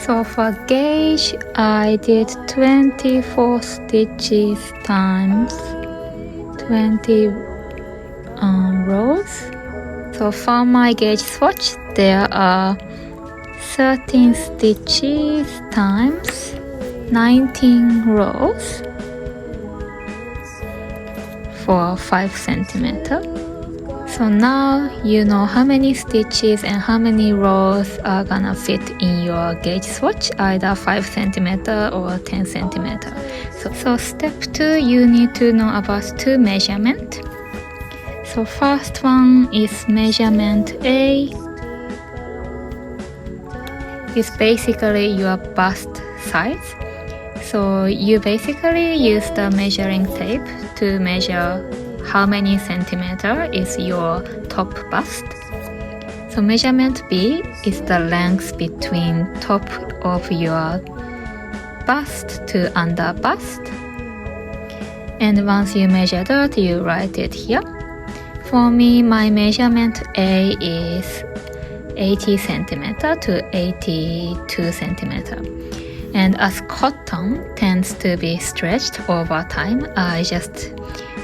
So for gauge, I did 24 stitches times 20 rows. So for my gauge swatch, there are 13 stitches times 19 rows for 5 centimeter. So now you know how many stitches and how many rows are gonna fit in your gauge swatch, either 5 centimeter or 10 centimeter. So step 2, you need to know about 2 measurement. So first one is measurement A. It's basically your bust size. So you basically use the measuring tape to measure how many centimeter is your top bust. So measurement B is the length between top of your bust to under bust. And once you measure that, you write it here. For me, my measurement A is 80 centimeter to 82 centimeter. And as cotton tends to be stretched over time, I just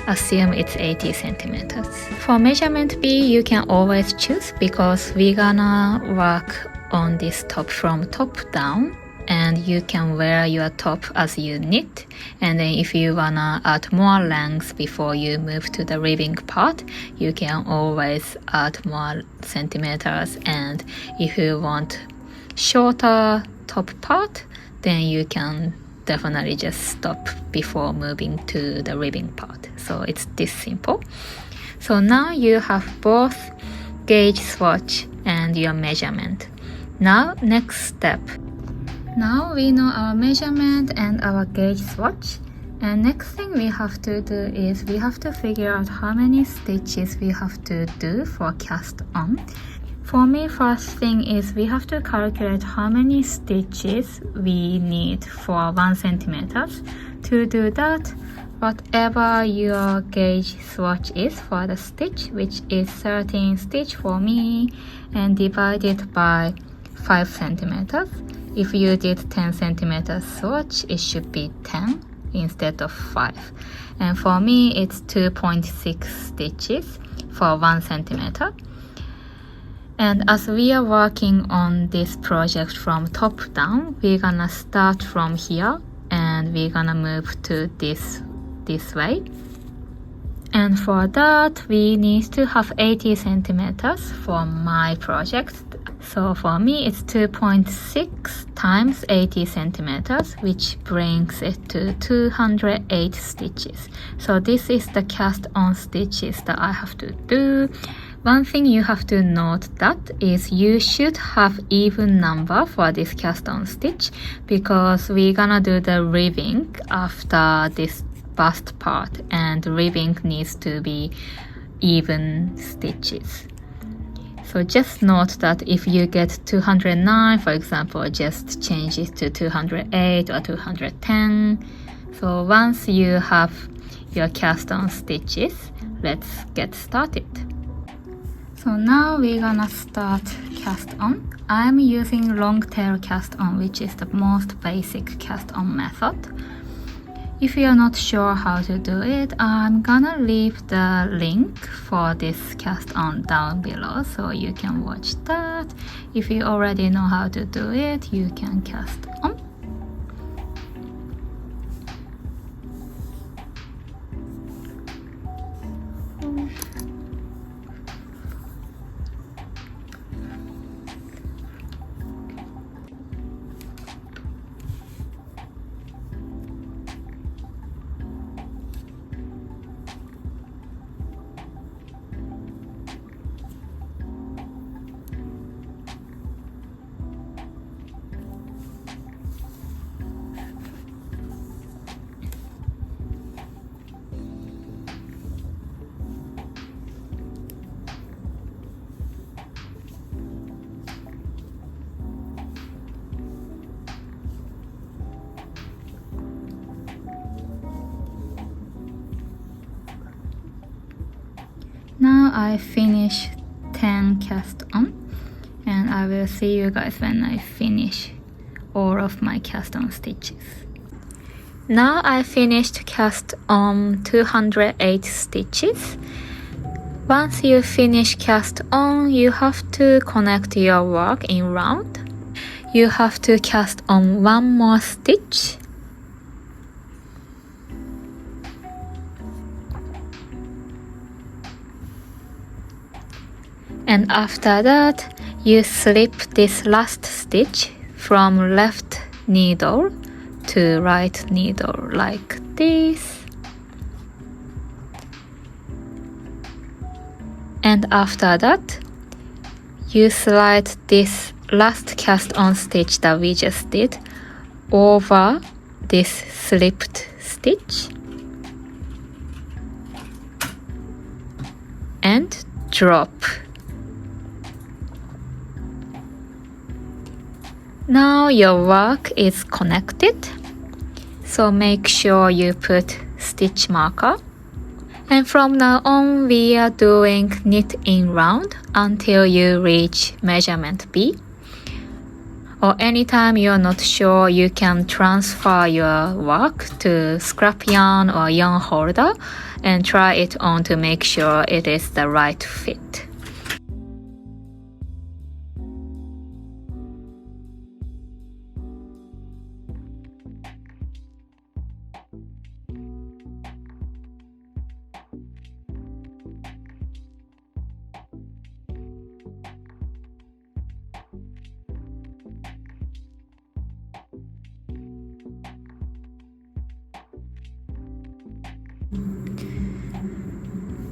assume it's 80 centimeters. For measurement B, you can always choose because we're gonna work on this top from top down, and you can wear your top as you knit. And then if you wanna add more length before you move to the ribbing part, you can always add more centimeters. And if you want shorter top part, then you can definitely just stop before moving to the ribbing part. So it's this simple. So now you have both gauge swatch and your measurement. Now next step. Now we know our measurement and our gauge swatch. And next thing we have to do is we have to figure out how many stitches we have to do for cast on. For me, first thing is we have to calculate how many stitches we need for 1 centimeter. To do that, whatever your gauge swatch is for the stitch, which is 13 stitch for me, and divided by 5 centimeters. If you did 10 centimeter swatch, it should be 10 instead of 5. And for me, it's 2.6 stitches for 1 centimeter. And as we are working on this project from top down, we're gonna start from here and we're gonna move to this way. And for that, we need to have 80 centimeters for my project. So for me, it's 2.6 times 80 centimeters, which brings it to 208 stitches. So this is the cast on stitches that I have to do. One thing you have to note that is you should have even number for this cast on stitch, because we're gonna do the ribbing after this bust part, and ribbing needs to be even stitches. So just note that if you get 209, for example, just change it to 208 or 210. So once you have your cast on stitches, let's get started. So now we're gonna start cast on. I'm using long tail cast on, which is the most basic cast on method. If you're not sure how to do it, I'm gonna leave the link for this cast on down below so you can watch that. If you already know how to do it, you can cast on. Now I finish 10 cast on, and I will see you guys when I finish all of my cast on stitches. Now I finished cast on 208 stitches. Once you finish cast on, you have to connect your work in round. You have to cast on one more stitch. And after that, you slip this last stitch from left needle to right needle like this. And after that, you slide this last cast on stitch that we just did over this slipped stitch and drop. Now your work is connected, so make sure you put stitch marker. And from now on, we are doing knit in round until you reach measurement B. Or anytime you're not sure, you can transfer your work to scrap yarn or yarn holder and try it on to make sure it is the right fit.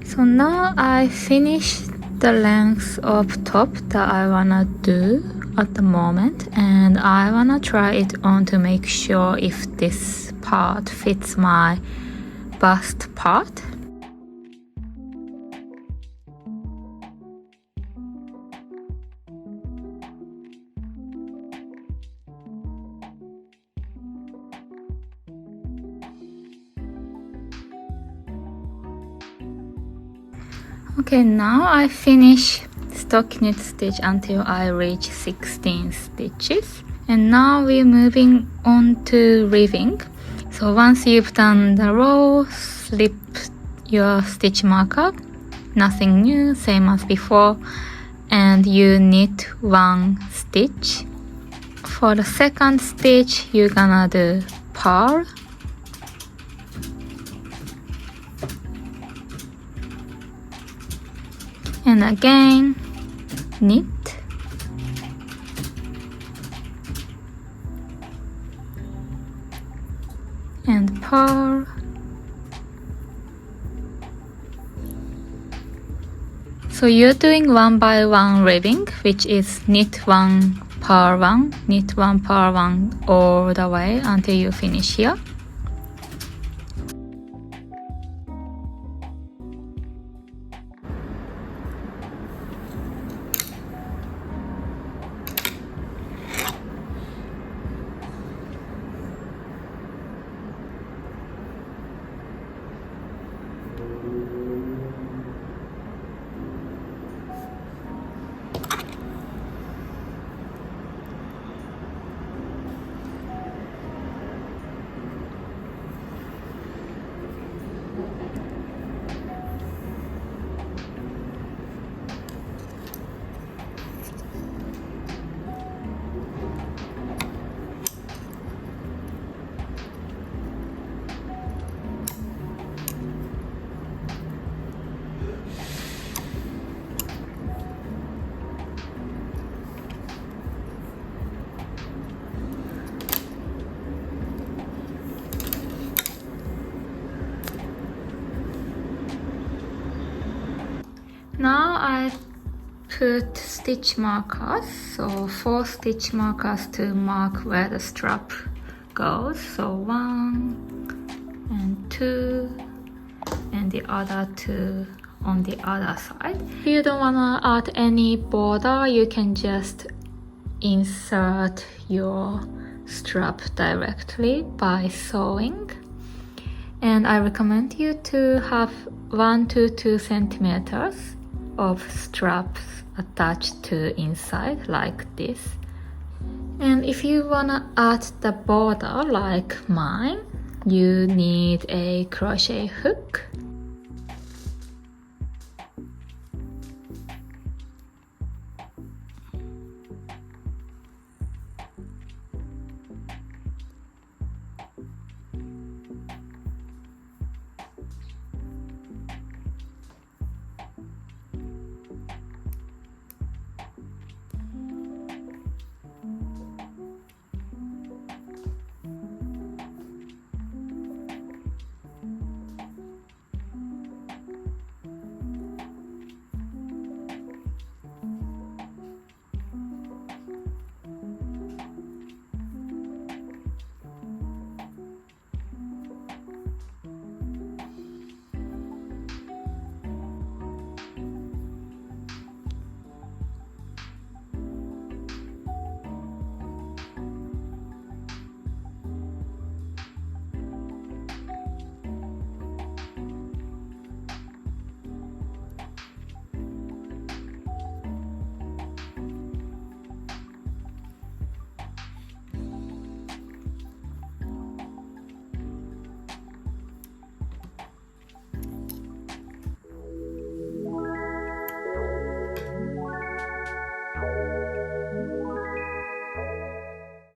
So now I finished the length of top that I wanna do at the moment, and I wanna try it on to make sure if this part fits my bust part. Okay, now I finish stockinette stitch until I reach 16 stitches. And now we're moving on to ribbing. So once you've done the row, slip your stitch marker. Nothing new, same as before. And you knit one stitch. For the second stitch, you're gonna do purl. And again, knit. And purl. So you're doing one by one ribbing, which is knit one, purl one, knit one, purl one all the way until you finish here. Now I put stitch markers, so 4 stitch markers to mark where the strap goes. So 1 and 2 and the other 2 on the other side. If you don't want to add any border, you can just insert your strap directly by sewing. And I recommend you to have 1 to 2 centimeters of straps attached to inside like this. And if you wanna add the border like mine, you need a crochet hook